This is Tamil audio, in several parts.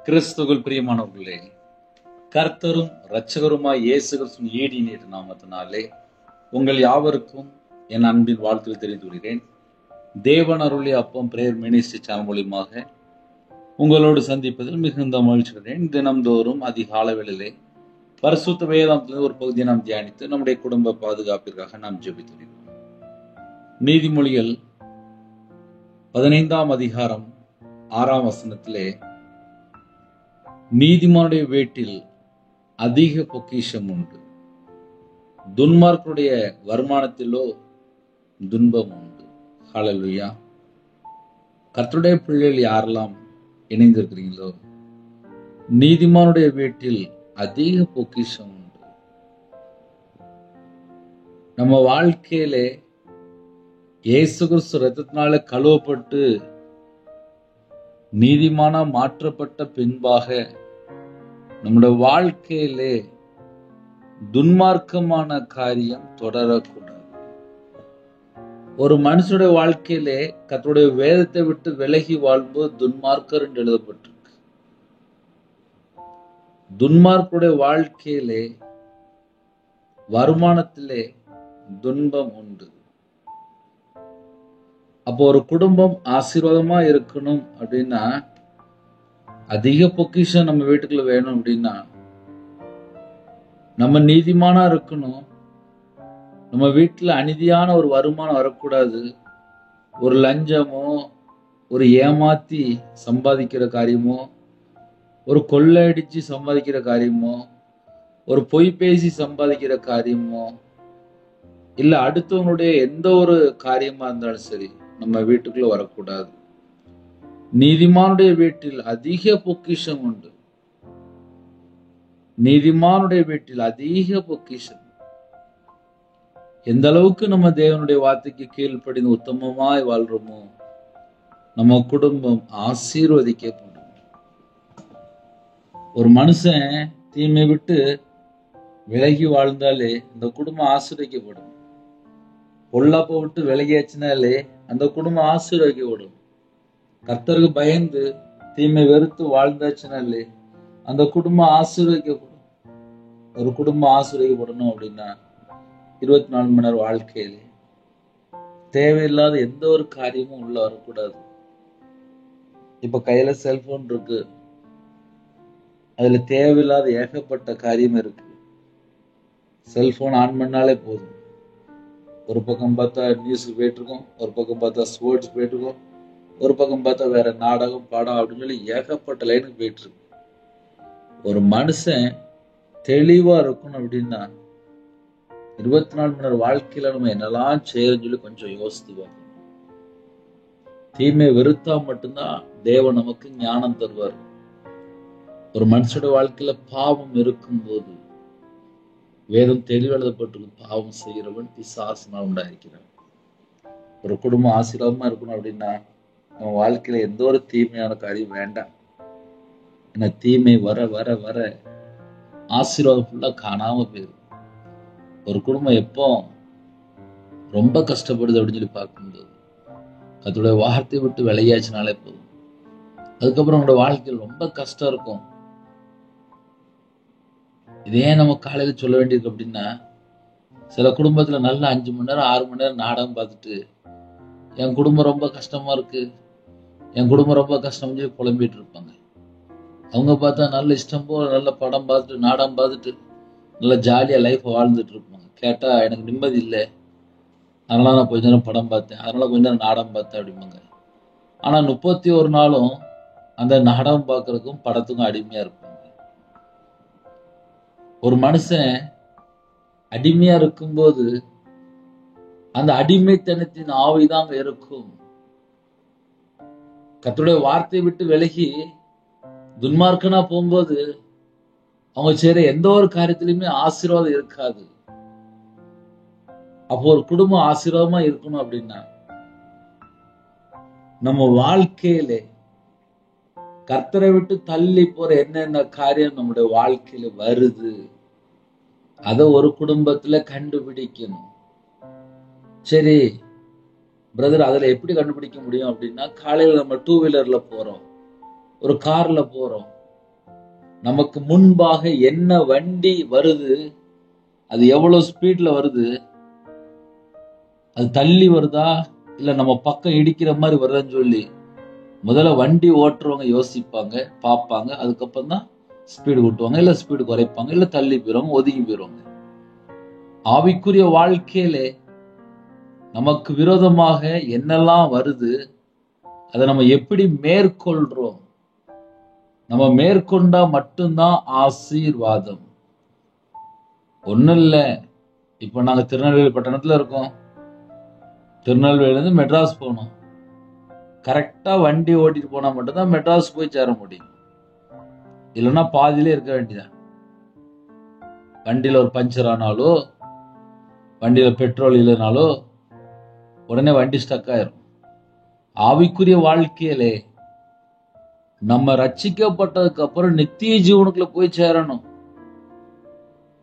கிறிஸ்துவுக்குள் பிரியமானவர்களே, கர்த்தரும் இரட்சகருமாய் இயேசு கிறிஸ்துவின் ஈடினேற்ற நாமத்தினாலே உங்கள் யாவருக்கும் என் அன்பின் வாழ்த்துக்கள் தெரிந்து கொள்கிறேன். தேவன் அருளிய அப்பம் பிரேயர் மினிஸ்ட்ரி சேனல் மூலியமாக உங்களோடு சந்திப்பதில் மிகுந்த மகிழ்ச்சி அடைகிறேன். தினம்தோறும் அதிகாலை வேளையிலே பரிசுத்த வேதாந்தத்திலிருந்து ஒரு பகுதியை நாம் தியானித்து நம்முடைய குடும்ப பாதுகாப்பிற்காக நாம் ஜெபித்து வருகிறோம். நீதிமொழிகள் 15ஆம் அதிகாரம் 6ஆம் வசனத்திலே, நீதிமானுடைய வீட்டில் அதிக பொக்கிஷம் உண்டு, துன்மார்க்கருடைய வருமானத்திலோ துன்பம் உண்டு. ஹல்லேலூயா. கர்த்தருடைய பிள்ளைகள் யாரெல்லாம் இணைந்திருக்கிறீங்களோ, நீதிமானுடைய வீட்டில் அதிக பொக்கிஷம் உண்டு. நம்ம வாழ்க்கையிலே இயேசு கிறிஸ்து இரத்தத்தினால கழுவப்பட்டு நீதிமானா மாற்றப்பட்ட பின்பாக நம்முடைய வாழ்க்கையிலே துன்மார்க்கமான காரியம் தொடரக்கூடாது. ஒரு மனுஷனுடைய வாழ்க்கையிலே கர்த்தருடைய வேதத்தை விட்டு விலகி வாழ்ம்போது துன்மார்க்கர் என்று எழுதப்பட்டிருக்கு. துன்மார்க்கருடைய வாழ்க்கையிலே வருமானத்திலே துன்பம் உண்டு. அப்போ ஒரு குடும்பம் ஆசீர்வாதமா இருக்கணும் அப்படின்னா, அதிக பொக்கிஷம் நம்ம வீட்டுக்குள்ள வேணும் அப்படின்னா, நம்ம நீதிமானா இருக்கணும். நம்ம வீட்டுல அநீதியான ஒரு வருமானம் வரக்கூடாது. ஒரு லஞ்சமோ, ஒரு ஏமாத்தி சம்பாதிக்கிற காரியமோ, ஒரு கொள்ளையடிச்சு சம்பாதிக்கிற காரியமோ, ஒரு பொய் பேசி சம்பாதிக்கிற காரியமோ, இல்ல அடுத்தவங்களுடைய எந்த ஒரு காரியமா இருந்தாலும் சரி நம்ம வீட்டுக்குள்ள வரக்கூடாது. நீதிமானுடைய வீட்டில் அதிக பொக்கிஷம் உண்டு. நீதிமானுடைய வீட்டில் அதிக பொக்கிஷம். எந்த அளவுக்கு நம்ம தேவனுடைய வார்த்தைக்கு கீழ்ப்படிந்து உத்தமமாய் வாழ்றோமோ, நம்ம குடும்பம் ஆசீர்வதிக்கப்படும். ஒரு மனுஷன் தீமை விட்டு விலகி வாழ்ந்தாலே அந்த குடும்பம் ஆசீர்வதிக்கப்படும். பொல்லாப்ப விட்டு விலகியாச்சுனாலே அந்த குடும்பம் ஆசீர்வதிக்கப்படும். கர்த்தருக்கு பயந்து தீமை வெறுத்து வாழ்ந்தாச்சுனாலே அந்த குடும்பம் ஆசீர்வதிக்கப்படும். ஒரு குடும்பம் ஆசீர்வதிக்கப்படணும் அப்படின்னா 24 மணி நேரம் வாழ்க்கையிலே தேவையில்லாத எந்த ஒரு காரியமும் உள்ள வரக்கூடாது. இப்ப கையில செல்போன் இருக்கு, அதுல தேவையில்லாத ஏகப்பட்ட காரியம் இருக்கு. செல்போன் ஆன் பண்ணாலே போதும், ஒரு பக்கம் பார்த்தா நியூஸ் போயிட்டு இருக்கும், ஒரு பக்கம் பார்த்தா ஸ்போர்ட்ஸ் போயிட்டு இருக்கும், ஒரு பக்கம் பார்த்தா வேற நாடகம் பாடம் அப்படின்னு சொல்லி ஏகப்பட்ட லைனுக்கு போயிட்டு இருக்கு. ஒரு மனுஷன் தெளிவா இருக்கணும் அப்படின்னா 24 மணி நேரம் வாழ்க்கையில நம்ம என்னெல்லாம் செய்யறோம்னு சொல்லி கொஞ்சம் யோசித்து பார்க்கணும். தீமை வெறுத்தா மட்டும்தான் தேவன் நமக்கு ஞானம் தருவார். ஒரு மனுஷனுடைய வாழ்க்கையில பாவம் இருக்கும்போது வேதம் தெளிவெழுதப்பட்டிருக்கு, பாவம் செய்கிறவன் பிசாசினால் உண்டாயிருக்கிறான். ஒரு குடும்பம் ஆசீர்வாதமா இருக்கணும் அப்படின்னா நம்ம வாழ்க்கையில எந்த ஒரு தீமையான காரியம் வேண்டாம். ஏன்னா தீமை வர வர வர ஆசீர்வாதம் ஃபுல்லா காணாம போயிடும். ஒரு குடும்பம் எப்போ ரொம்ப கஷ்டப்படுது அப்படின்னு சொல்லி பார்க்கும்போது அதோட வார்த்தையை விட்டு விளையாச்சுனாலே போதும். அதுக்கப்புறம் உங்களோட வாழ்க்கையில் ரொம்ப கஷ்டம் இருக்கும். இதே நம்ம காலையில சொல்ல வேண்டியிருக்கு அப்படின்னா, சில குடும்பத்துல நல்லா 5 மணி நேரம் 6 மணி நேரம் நாடகம் பார்த்துட்டு என் குடும்பம் ரொம்ப கஷ்டமா இருக்கு, என் குடும்பம் ரொம்ப கஷ்டம் சொல்லி புலம்பிட்டு இருப்பாங்க. அவங்க பார்த்தா நல்ல இஷ்டம் போல நல்ல படம் பார்த்துட்டு நாடகம் பார்த்துட்டு நல்லா ஜாலியா லைஃப் வாழ்ந்துட்டு இருப்பாங்க. கேட்டா எனக்கு நிம்மதி இல்லை, அதனால நான் கொஞ்ச நேரம் படம் பார்த்தேன், அதனால கொஞ்ச நேரம் நாடகம் பார்த்தேன் அப்படிம்பாங்க. ஆனா 31 நாளும் அந்த நாடகம் பார்க்கறதுக்கும் படத்துக்கும் அடிமையா இருப்பாங்க. ஒரு மனுஷன் அடிமையா இருக்கும்போது அந்த அடிமைத்தனத்தின் ஆவிதான் இருக்கும். கர்த்தருடைய வார்த்தையை விட்டு விலகி துன்மார்க்கனா போகும்போது அவங்க செய்யற எந்த ஒரு காரியத்திலுமே ஆசீர்வாதம் இருக்காது. அப்போ ஒரு குடும்பம் ஆசீர்வாதமா இருக்கணும் அப்படின்னா நம்ம வாழ்க்கையிலே கர்த்தரை விட்டு தள்ளி போற என்னென்ன காரியம் நம்முடைய வாழ்க்கையில வருது அத ஒரு குடும்பத்துல கண்டுபிடிக்கணும். சரி பிரதர், அதுல எப்படி கண்டுபிடிக்க முடியும் அப்படின்னா, காலையில நம்ம 2 வீலர்ல போறோம், ஒரு கார்ல போறோம், நமக்கு முன்பாக என்ன வண்டி வருது, அது எவ்வளவு ஸ்பீட்ல வருது, அது தள்ளி வருதா இல்ல நம்ம பக்கம் இடிக்கிற மாதிரி வருதான்னு சொல்லி முதல்ல வண்டி ஓட்டுறவங்க யோசிப்பாங்க, பார்ப்பாங்க. அதுக்கப்புறம் தான் ஸ்பீடு கூட்டுவாங்க, இல்ல ஸ்பீடு குறைப்பாங்க, இல்ல தள்ளி போயிருவாங்க, ஒதுங்கி போயிருவாங்க. ஆவிக்குரிய வாழ்க்கையில நமக்கு விரோதமாக என்னெல்லாம் வருது, அதை நம்ம எப்படி மேற்கொள்றோம்? நம்ம மேற்கொண்டா மட்டும்தான் ஆசீர்வாதம். ஒண்ணும் இல்ல, இப்ப நாங்க திருநெல்வேலி பட்டணத்துல இருக்கோம். திருநெல்வேலியில இருந்து மெட்ராஸ் போகணும். கரெக்டா வண்டி ஓட்டிட்டு போனா மட்டும்தான் மெட்ராஸ் போய் சேர முடியும். இல்லைன்னா பாதியிலே இருக்க வேண்டியதான். வண்டியில ஒரு பஞ்சர் ஆனாலோ, வண்டியில பெட்ரோல் இல்லைனாலோ உடனே வண்டி ஸ்டக் ஆயிரும். ஆவிக்குரிய வாழ்க்கையிலே நம்ம ரட்சிக்கப்பட்டதுக்கு அப்புறம் நித்திய ஜீவனுக்குள்ள போய் சேரணும்.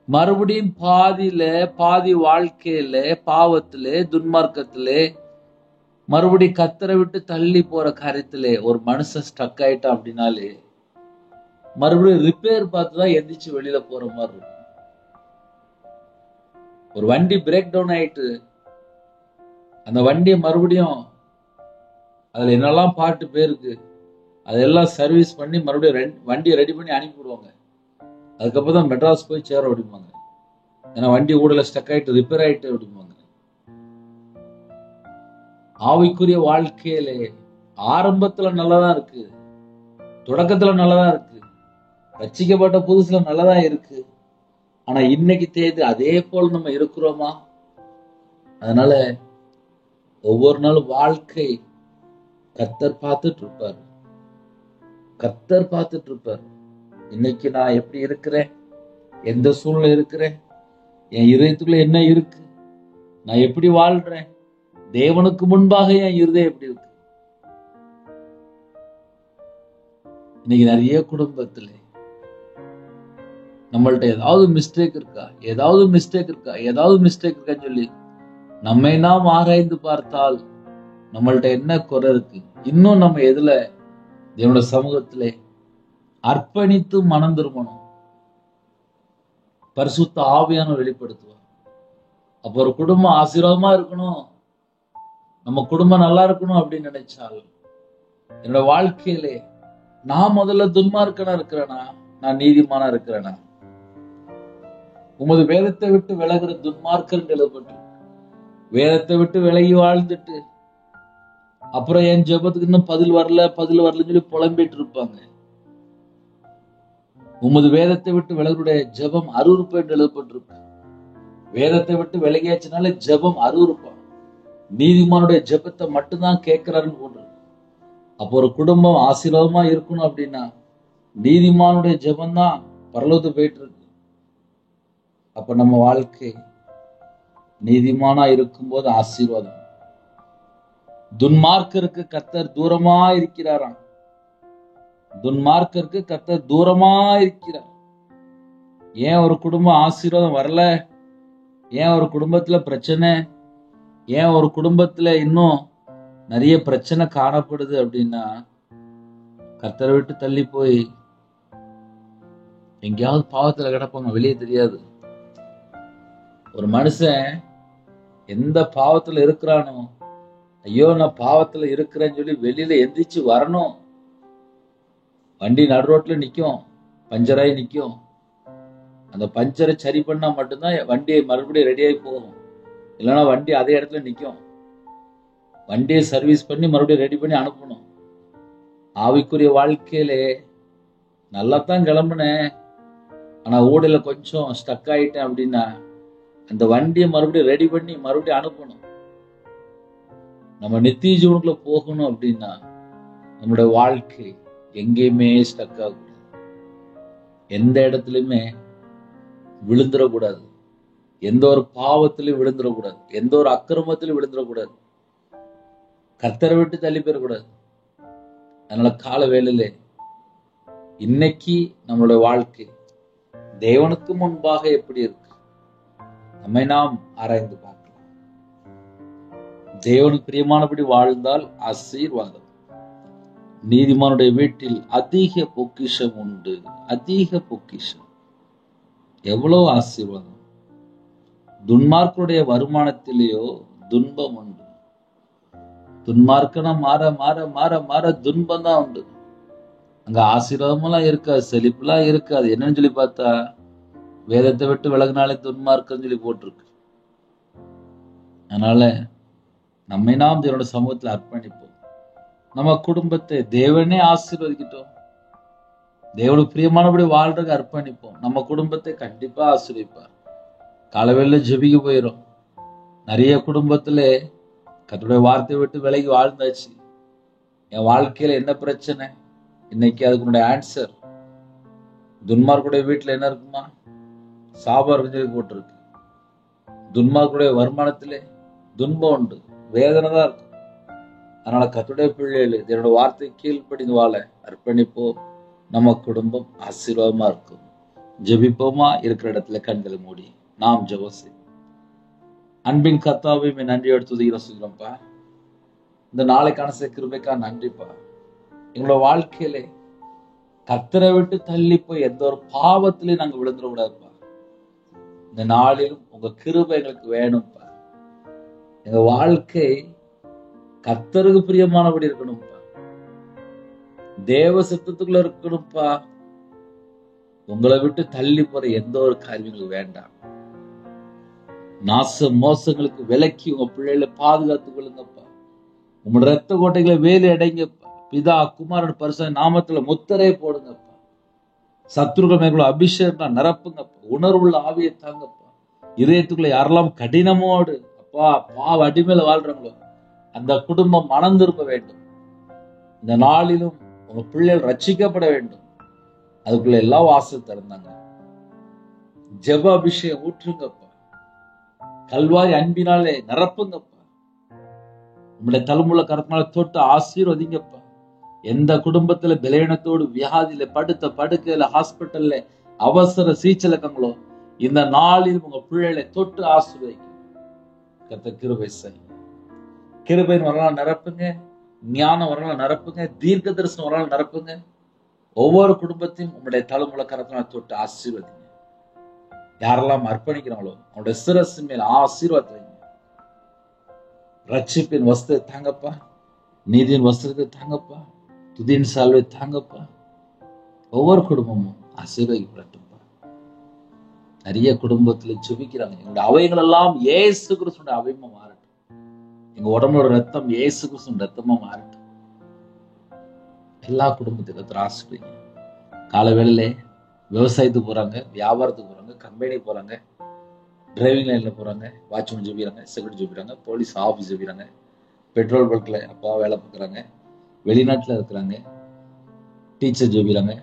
மறுபடியும் பாதி வாழ்க்கையில பாவத்திலே, துன்மார்க்கத்திலே, மறுபடியும் கத்தரை விட்டு தள்ளி போற காரியத்திலே ஒரு மனுஷன் ஸ்டக் ஆயிட்டான் அப்படின்னாலே மறுபடியும் ரிப்பேர் பார்த்துதான் எந்திரிச்சு வெளியில போற மாதிரி இருக்கும். ஒரு வண்டி பிரேக் டவுன் ஆயிட்டு அந்த வண்டியை மறுபடியும் அதுல என்னெல்லாம் பாட்டு பேருக்கு அதெல்லாம் சர்வீஸ் பண்ணி மறுபடியும் வண்டியை ரெடி பண்ணி அனுப்பிவிடுவாங்க. அதுக்கப்புறம் தான் மெட்ராஸ் போய் சேர அப்படிம்பாங்க. ஏன்னா வண்டி ஊடல ஸ்டக் ஆயிட்டு ரிப்பேர் ஆயிட்டு அப்படிம்பாங்க. ஆவிக்குரிய வாழ்க்கையில ஆரம்பத்துல நல்லதா இருக்கு, தொடக்கத்துல நல்லதா இருக்கு, ரட்சிக்கப்பட்ட புதுசுல நல்லதா இருக்கு. ஆனா இன்னைக்கு தேதி அதே போல நம்ம இருக்கிறோமா? அதனால ஒவ்வொரு நாளும் வாழ்க்கை கர்த்தர் பார்த்துட்டு இருப்பாரு. கர்த்தர் பார்த்துட்டு இருப்பாரு. இன்னைக்கு நான் எப்படி இருக்கிறேன், எந்த சூழ்நிலை இருக்கிறேன், என் இதயத்துக்குள்ள என்ன இருக்கு, நான் எப்படி வாழ்றேன், தேவனுக்கு முன்பாக என் இருதயம் எப்படி இருக்கு. இன்னைக்கு நிறைய குடும்பத்துல நம்மள்ட்ட ஏதாவது மிஸ்டேக் இருக்கான்னு சொல்லி நம்மை நாம் ஆராய்ந்து பார்த்தால் நம்மள்ட்ட என்ன குறை இருக்கு, இன்னும் நம்ம எதுல தேவனுடைய சமூகத்திலே அர்ப்பணித்து மனம் திரும்பணும். பரிசுத்த ஆவியானவர் வெளிப்படுத்துவார். அப்ப ஒரு குடும்பம் ஆசீர்வாதமா இருக்கணும், நம்ம குடும்பம் நல்லா இருக்கணும் அப்படின்னு நினைச்சால் என்னோட வாழ்க்கையிலே நான் முதல்ல துன்மார்க்கனா இருக்கிறேனா, நான் நீதிமானா இருக்கிறேனா? உமது வேதத்தை விட்டு விலகுற துன்மார்க்கன் எழுதப்பட்டு வேதத்தை விட்டு விலகி வாழ்ந்துட்டு அப்புறம் என் ஜெபத்துக்கு இன்னும் பதில் வரலன்னு சொல்லி புலம்பிட்டு இருப்பாங்க. உமது வேதத்தை விட்டு விலகுடைய ஜெபம் அருவருப்பு என்று எழுதப்பட்டிருக்கு. வேதத்தை விட்டு விலகியாச்சுனால ஜெபம் அருவருப்பான். நீதிமானுடைய ஜெபத்தை மட்டும்தான் கேட்கிறாருன்னு போன்று. அப்போ ஒரு குடும்பம் ஆசீர்வாதமா இருக்கணும் அப்படின்னா நீதிமானுடைய ஜெபம் தான் பரலோகத்துக்கு போயிட்டு இருக்கு. அப்ப நம்ம வாழ்க்கை நீதிமானா இருக்கும்போது ஆசீர்வாதம். துன்மார்க்கருக்கு கர்த்தர் தூரமா இருக்கிறாராம். துன்மார்க்கருக்கு கர்த்தர் தூரமா இருக்கிறார். ஏன் ஒரு குடும்பம் ஆசீர்வாதம் வரல, ஏன் ஒரு குடும்பத்துல பிரச்சனை, ஏன் ஒரு குடும்பத்துல இன்னும் நிறைய பிரச்சனை காணப்படுது அப்படின்னா கர்த்தரை விட்டு தள்ளி போய் எங்கேயாவது பாவத்துல கிடப்பாங்க, வெளியே தெரியாது. ஒரு மனுஷன் எந்த பாவத்துல இருக்கிறானோ, ஐயோ நான் பாவத்துல இருக்கிறேன்னு சொல்லி வெளியில எந்திரிச்சு வரணும். வண்டி நடு ரோட்ல நிக்கும், பஞ்சராயி நிக்கும். அந்த பஞ்சரை சரி பண்ணா மட்டும்தான் வண்டியை மறுபடியும் ரெடியாகி போகும். இல்லைன்னா வண்டி அதே இடத்துல நிக்கும். வண்டியை சர்வீஸ் பண்ணி மறுபடியும் ரெடி பண்ணி அனுப்பணும். ஆவிக்குரிய வாழ்க்கையிலே நல்லா தான் கிளம்புனேன், ஆனா ஊடல கொஞ்சம் ஸ்டக் ஆயிட்டேன் அப்படின்னா அந்த வண்டியை மறுபடியும் ரெடி பண்ணி மறுபடியும் அனுப்பணும். நம்ம நித்திய ஜீவனுக்குள்ள போகணும் அப்படின்னா நம்மளுடைய வாழ்க்கை எங்கேயுமே ஸ்டக் ஆகக்கூடாது, எந்த இடத்துலயுமே விழுந்துடக்கூடாது, எந்த ஒரு பாவத்திலையும் விழுந்துடக்கூடாது, எந்த ஒரு அக்கிரமத்திலும் விழுந்துடக்கூடாது, கர்த்தரை விட்டு தள்ளி போயிடக்கூடாது. அதனால கால வேளையிலே இன்னைக்கு நம்மளுடைய வாழ்க்கை தேவனுக்கு முன்பாக எப்படி இருக்கு நம்மை நாம் ஆராய்ந்து பார்க்கலாம். தேவனுக்கு பிரியமானபடி வாழ்ந்தால் ஆசீர்வாதம், நீதிமானுடைய வீட்டில் அதிக பொக்கிஷம் உண்டு. அதிக பொக்கிஷம். எவ்வளவு ஆசீர்வாதம். துன்மார்க்கருடைய வருமானத்திலேயோ துன்பம் உண்டு. துன்மார்க்கனா மாற மாற மாற மாற துன்பம் தான் உண்டு. அங்க ஆசீர்வாதமெல்லாம் இருக்காது, செழிப்புலாம் இருக்காது. என்னன்னு சொல்லி பார்த்தா வேதத்தை விட்டு விலகினாலே துன்மார்க்கம் சொல்லி போட்டிருக்கு. அதனால நம்மை நாம் தேவனோட சமூகத்தில் அர்ப்பணிப்போம். நம்ம குடும்பத்தை தேவனே ஆசீர்வதிக்கிட்டோம். தேவனுக்கு பிரியமானபடி வாழ்றதுக்கு அர்ப்பணிப்போம். நம்ம குடும்பத்தை கண்டிப்பா ஆசீர்வதிப்பார். காலவேளை ஜெபிக்க போயிடும். நிறைய குடும்பத்துல கர்த்தருடைய வார்த்தையை விட்டு விலகி வாழ்ந்தாச்சு. என் வாழ்க்கையில என்ன பிரச்சனை, இன்னைக்கு அதுக்கு ஆன்சர். துன்மார்க்குடைய வீட்டுல என்ன இருக்குமா? சாபார் சொல்லி போட்டிருக்கு. துன்மார்க்குடைய வருமானத்திலே துன்பம் உண்டு, வேதனை தான் இருக்கும். அதனால கர்த்தருடைய பிள்ளைகள் என்னோட வார்த்தை கீழ்ப்படிந்து வாழ அர்ப்பணிப்போம். நம்ம குடும்பம் ஆசீர்வாதமா இருக்கும். ஜெபிப்போமா? இருக்கிற இடத்துல கண்களை மூடி நாம் ஜெபம் செய்வோம். அன்பின் கர்த்தாவே, நன்றியோடு துதிக்கிறோம்ப்பா. இந்த நாளைக்கான கிருபைக்கா நன்றிப்பா. எங்களோட வாழ்க்கையில கர்த்தரை விட்டு தள்ளி போய் எந்த ஒரு பாவத்திலையும் நாங்க விழுந்துட கூடாதுப்பா. இந்த நாளிலும் உங்க கிருபை எங்களுக்கு வேணும்ப்பா. எங்க வாழ்க்கை கர்த்தருக்கு பிரியமானபடி இருக்கணும்ப்பா. தேவ சித்தத்துக்குள்ள இருக்கணும்ப்பா. உங்களை விட்டு தள்ளி போற எந்த ஒரு காரியங்களும் வேண்டாம். நாச மோசங்களுக்கு விலக்கி உங்க பிள்ளைகளை பாதுகாத்துக் கொள்ளுங்கப்பா. உங்களோட ரத்த கோட்டைகளை வேலி அடைங்கப்பா. பிதா குமாரன் பரிசுத்த நாமத்துல முத்திரை போடுங்கப்பா. சத்துருக்கள் மேற்கொள்ள அபிஷேகம் நிரப்புங்கப்பா. உணர்வுள்ள ஆவியை தாங்கப்பா. இதயத்துக்குள்ள யாரெல்லாம் கடினமோடு அப்பா பாவ அடிமையில வாழ்றாங்களோ அந்த குடும்பம் மனம் திரும்ப வேண்டும். இந்த நாளிலும் உங்க பிள்ளைகள் ரட்சிக்கப்பட வேண்டும். அதுக்குள்ள எல்லா வாசல் திறந்தாங்க. ஜெப அபிஷேகம் ஊற்றுங்கப்பா. கல்வாரி அன்பினாலே நிரப்புங்கப்பா. உங்களுடைய தலைமுள்ள கரத்தினால தொட்டு ஆசீர்வதிங்கப்பா. எந்த குடும்பத்துல பலவீனத்தோடு வியாதியில படுத்த படுக்கையில ஹாஸ்பிட்டல்ல அவசர சிகிச்சை இருக்காங்களோ இந்த நாளில் உங்க பிள்ளைகளை தொட்டு ஆசீர்வதிங்க. கர்த்தர் கிருபை செய்யுங்க. கிருபையின் வரலாறு நிரப்புங்க. ஞானம் வரலாறு நிரப்புங்க. தீர்க்க தரிசனம் வரலாறு நிரப்புங்க. ஒவ்வொரு குடும்பத்தையும் உங்களுடைய தலைமுள்ள கரத்தினால தொட்டு ஆசீர்வதிங்க. யாரெல்லாம் அர்ப்பணிக்கிறாங்களோ அவனுடைய சிரசு மேல் ஆசீர்வாதம். ரட்சிப்பின் வஸ்திரத்தை தாங்கப்பா. நீதியின் வஸ்திரத்தை தாங்கப்பா. துதியின் சால்வை தாங்கப்பா. ஒவ்வொரு குடும்பமும் ஆசீர்வதிக்கப்படட்டும்பா. நிறைய குடும்பத்துல ஜெபிக்கிறாங்க. எங்களுடைய அவைகள் எல்லாம் இயேசு கிறிஸ்துவின் அவையமா மாறட்டும். எங்க உடம்போட ரத்தம் இயேசு கிறிஸ்துவின் ரத்தமா மாறட்டும். எல்லா குடும்பத்துக்கு ஆசீர்வதிங்க. கால வேளையில விவசாயத்துக்கு போறாங்க, வியாபாரத்துக்கு போறாங்க, கம்பெனி போறாங்க, டிரைவிங் லைன்ல போறாங்க, வாட்ச்மேன் ஜெபிக்கிறாங்க, செக்யூரிட்டி ஜெபிக்கிறாங்க, போலீஸ் ஆஃபீஸ் ஜெபிக்கிறாங்க, பெட்ரோல் பல்க்ல அப்பா வேலை பார்க்குறாங்க, வெளிநாட்டுல இருக்கிறாங்க, டீச்சர் ஜெபிக்கிறாங்க,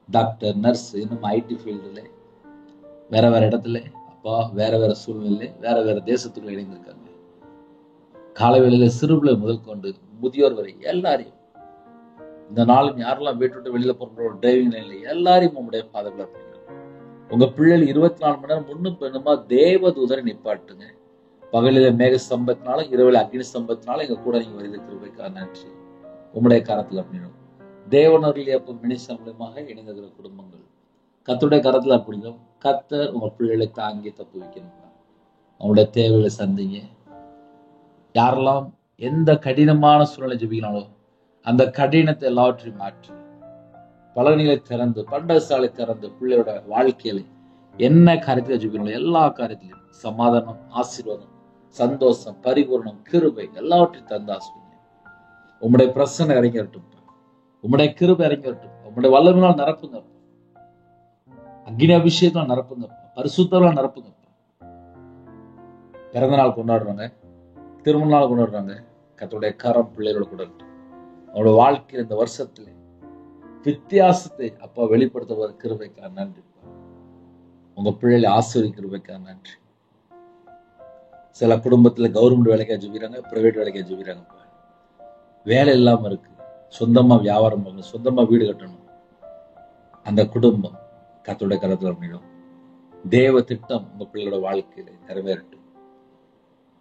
டாக்டர், நர்ஸ், இன்னும் ஐடி ஃபீல்டுல வேற வேற இடத்துல அப்பா வேற வேற சூழ்நிலை வேற வேற தேசத்துக்குள்ள இணைந்திருக்காங்க. காலவேளையில சிறுபிள்ளை முதல் கொண்டு முதியோர் வரை எல்லாரையும் இந்த நாளும் யாரெல்லாம் வீட்டு விட்டு வெளியில போற டிரைவிங் லைன்ல எல்லாரையும் உங்களுடைய பாதங்களை அப்படிங்கிறோம். உங்க பிள்ளைகள் 24 மணி நேரம் முன்னும் பெண்ணுமா தேவ தூதரை நிப்பாட்டுங்க. பகலில மேக ஸ்தம்பத்தினாலும் இரவுல அக்னி ஸ்தம்பத்தினாலும் எங்க கூட நீங்க வருகிற கிருபைக்காக நன்றி. உங்களுடைய காரத்துல அப்படின்னும் தேவனர்கள் அப்ப மினிஸ்டர் மூலமாக இணைந்திருக்கிற குடும்பங்கள் கர்த்தருடைய கரத்துல அப்படிங்கிறோம். கர்த்தர் உங்க பிள்ளைகளை தாங்கி தப்பு வைக்கணும். அவங்களுடைய தேவைகளை சந்திங்க. யாரெல்லாம் எந்த கடினமான சூழ்நிலை ஜெபிக்கிறாங்களோ அந்த கடினத்தை எல்லாவற்றையும் மாற்றி பலகணிகளை திறந்து பண்டகசாலை திறந்து பிள்ளையோட வாழ்க்கையில என்ன காரியத்தில் ஜெபிக்கிறாங்களோ எல்லா காரியத்திலையும் சமாதானம், ஆசீர்வாதம், சந்தோஷம், பரிபூர்ணம், கிருபை எல்லாவற்றையும் தந்து ஆசீர்வதிங்க. உம்முடைய பிரசன்னம் இறங்கி வரட்டும். உம்முடைய கிருபை இறங்கி வரட்டும். உம்முடைய வல்லமையால் நிரப்புங்க. அக்னி அபிஷேகம் நிரப்புங்க. பரிசுத்தம் நிரப்புங்க. பிறந்த நாள் கொண்டாடுறாங்க, திருமண நாள் கொண்டாடுறாங்க. கர்த்தருடைய கரம் பிள்ளைகளோட கூட இருக்கட்டும். அவனோட வாழ்க்கையில் இந்த வருஷத்துல வித்தியாசத்தை அப்பா வெளிப்படுத்த கிருபைக்காக நன்றி. உங்க பிள்ளைகளை ஆசீர்வதிக்க கிருபைக்காக நன்றி. சில குடும்பத்துல கவர்மெண்ட் வேலைக்கா ஜெபிக்கிறாங்க, பிரைவேட் வேலைக்கா ஜெபிக்கிறாங்க. வேலை இல்லாம இருக்கு, சொந்தமா வியாபாரம் பண்ணணும், சொந்தமா வீடு கட்டணும். அந்த குடும்பம் கர்த்தருடைய கரத்துல அப்படிடும். தேவ திட்டம் உங்க பிள்ளைகளோட வாழ்க்கையில நிறைவேறட்டும்.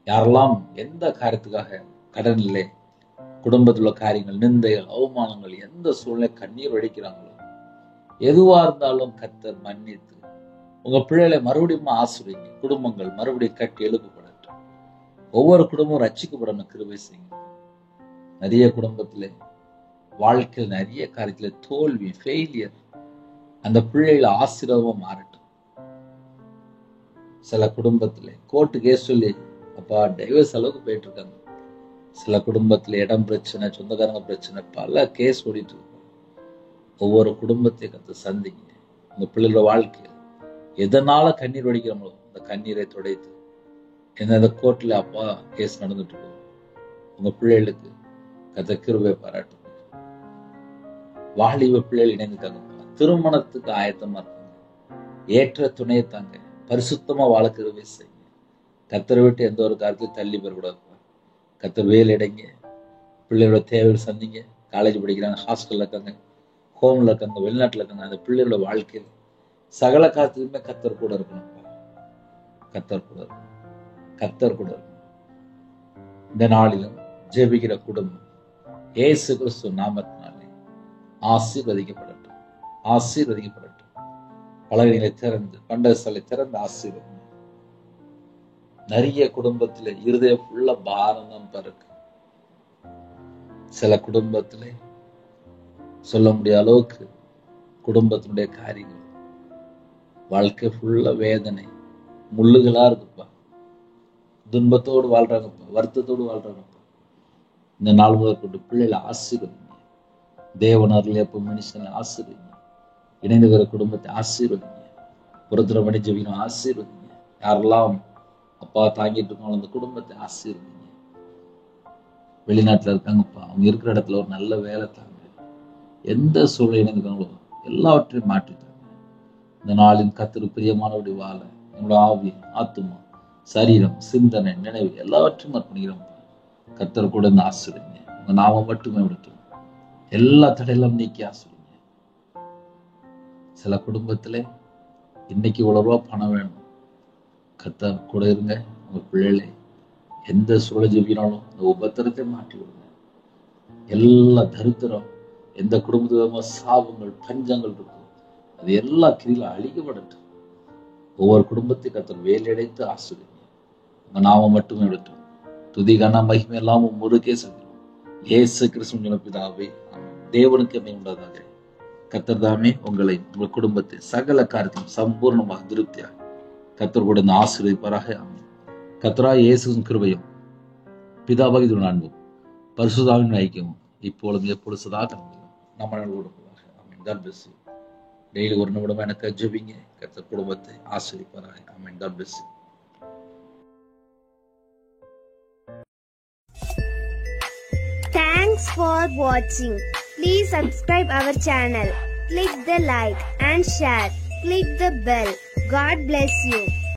யாரெல்லாம் எந்த காரியத்துக்காக கடன் இல்லை, குடும்பத்தில் உள்ள காரியங்கள், நிந்தைகள், அவமானங்கள், எந்த சூழ்நிலை கண்ணீர் வடிக்கிறாங்களோ எதுவா இருந்தாலும் கர்த்தர் மன்னித்து உங்க பிள்ளைகளை மறுபடியும் ஆசீர்வதிங்க. குடும்பங்கள் மறுபடியும் கட்டி எழுப்பப்படட்டும். ஒவ்வொரு குடும்பமும் ரட்சிக்கப்படணும். கிருபை செய்யுங்க. நிறைய குடும்பத்திலே வாழ்க்கையில் நிறைய காரியத்துல தோல்வி, ஃபெயிலியர், அந்த பிள்ளைகளை ஆசீர்வாதமா மாறட்டும். சில குடும்பத்துல கோர்ட்டு கேஸ் சொல்லி அப்பா டைவர்ஸ் அளவுக்கு போயிட்டு இருக்காங்க. சில குடும்பத்துல இடம் பிரச்சனை, சொந்தக்காரங்க பிரச்சனை, பல கேஸ் ஓடிட்டு இருக்கு. ஒவ்வொரு குடும்பத்தையும் கத்து சந்திங்க. உங்க பிள்ளைகளோட வாழ்க்கையில் எதனால கண்ணீர் வடிக்கிறோமோ அந்த கண்ணீரை துடைத்து, எந்தெந்த கோர்ட்ல அப்பா கேஸ் நடந்துட்டு இருக்கோம், உங்க பிள்ளைகளுக்கு கத்த கிருபை பாராட்டும். வாலிப பிள்ளைகள் இணைந்துட்டாங்க. திருமணத்துக்கு ஆயத்தமா இருக்காங்க. ஏற்ற துணையை தாங்க. பரிசுத்தமா வாழ கிருபை செய்யுங்க. கத்தரை விட்டு எந்த ஒரு காரியத்தையும் தள்ளி பெறக்கூடாது. கத்தர் வேலை இடைங்க. பிள்ளைகளோட தேவைகள் சந்திங்க. காலேஜ் படிக்கிறாங்க, ஹாஸ்டல்ல இருக்காங்க, ஹோம்ல இருக்காங்க, வெளிநாட்டுல இருக்காங்க. அந்த பிள்ளைகளோட வாழ்க்கையில் சகல காலத்திலுமே கத்தர் கூட இருக்கணும். கத்தர் கூட இருக்கணும். கத்தர் கூட இருக்கணும். இந்த நாளிலும் ஜெபிக்கிற குடும்பம் இயேசு கிறிஸ்து நாமத்தினாலே ஆசீர்வதிக்கப்படட்டும். ஆசீர்வதிக்கப்படட்டும். பலகைகளை திறந்து, பண்டகசாலை திறந்து ஆசீர்வதிங்க. நிறைய குடும்பத்திலே இருதயம் ஃபுல்லா பாரம் தான் பறக்கு. சில குடும்பத்திலே சொல்ல முடியாத அளவுக்கு குடும்பத்தினுடைய காரியங்கள், வாழ்க்கை ஃபுல்லா வேதனை, முள்ளுகளா இருக்குப்பா. துன்பத்தோடு வாழ்றாங்கப்பா, வருத்தத்தோடு வாழ்றாங்கப்பா. இந்த நாள் முதல் கொண்டு பிள்ளைகளை ஆசீர்வதிங்க. தேவனர்கள் எப்ப மனுஷனை ஆசீர்வதிங்க. இணைந்துகிற குடும்பத்தை ஆசீர்வதிங்க. புறத்துல மணி ஜெபிக்கணும், ஆசீர்வதிங்க. யாரெல்லாம் அப்பா தாங்கிட்டு இருக்காங்களோ அந்த குடும்பத்தை ஆசீர்வதிங்க. வெளிநாட்டுல இருக்காங்கப்பா, அவங்க இருக்கிற இடத்துல ஒரு நல்ல வேலை தாங்க. எந்த சூழ்நிலை இணைந்துக்காங்களோ எல்லாவற்றையும் மாற்றிட்டாங்க. இந்த நாளின் கர்த்தருக்கு பிரியமானபடி வாழ நம்மளோட ஆவி, ஆத்துமா, சரீரம், சிந்தனை, நினைவு எல்லாவற்றையும் அர்ப்பணிக்கிறோம். கர்த்தர் கூட இருந்து ஆசீர்வதிங்க. உங்க நாமம் மட்டுமே விடட்டும். எல்லா தடையெல்லாம் நீக்கி ஆசீர்வதிங்க. சில குடும்பத்துல இன்னைக்கு இவ்வளவு ரூபா பணம் வேணும். கர்த்தர் கூட இருங்க. உங்க பிள்ளைகளை எந்த சூழல் ஜெபினாலும் அந்த உபத்திரத்தை மாற்றி விடுங்க. எல்லா தரித்திரம், எந்த குடும்பத்துக்கு சாபங்கள், பஞ்சங்கள் இருக்கும், அது எல்லா கிரியிலும் அழிக்கப்படட்டும். ஒவ்வொரு குடும்பத்தையும் கர்த்தர் வேலையடைத்து ஆசீர்வதிங்க. உங்க நாமம் மட்டுமே விடட்டும். துதிகான மகிமை எல்லாம் முருகே செல்கிறோம். இயேசு கிறிஸ்து பிதாவே, தேவனுக்கு என்னை உண்டாதாக. கர்த்தர் தாமே உங்களை, உங்கள் குடும்பத்தை சகல காரியத்தையும் சம்பூர்ணமாக திருப்தியாக கர்த்தர் கூட இந்த ஆசீர்வதிப்பாராக. கர்த்தராகிய இயேசுவின் கிருபையும், பிதாவாகிய அன்பும், பரிசுத்தாவின் ஐக்கியமும் இப்பொழுதும் எப்பொழுது சதா காலங்களிலும் நம்ம கொடுப்பதாக. ஆமென். God bless you. டெய்லி ஒரு நிமிடம் எனக்கு ஜெபிங்க. கர்த்தர் குடும்பத்தை ஆசீர்வதிப்பாராக. ஆமென். God bless you. Thanks for watching. Please subscribe our channel. Click the like and share. Click the bell. God bless you.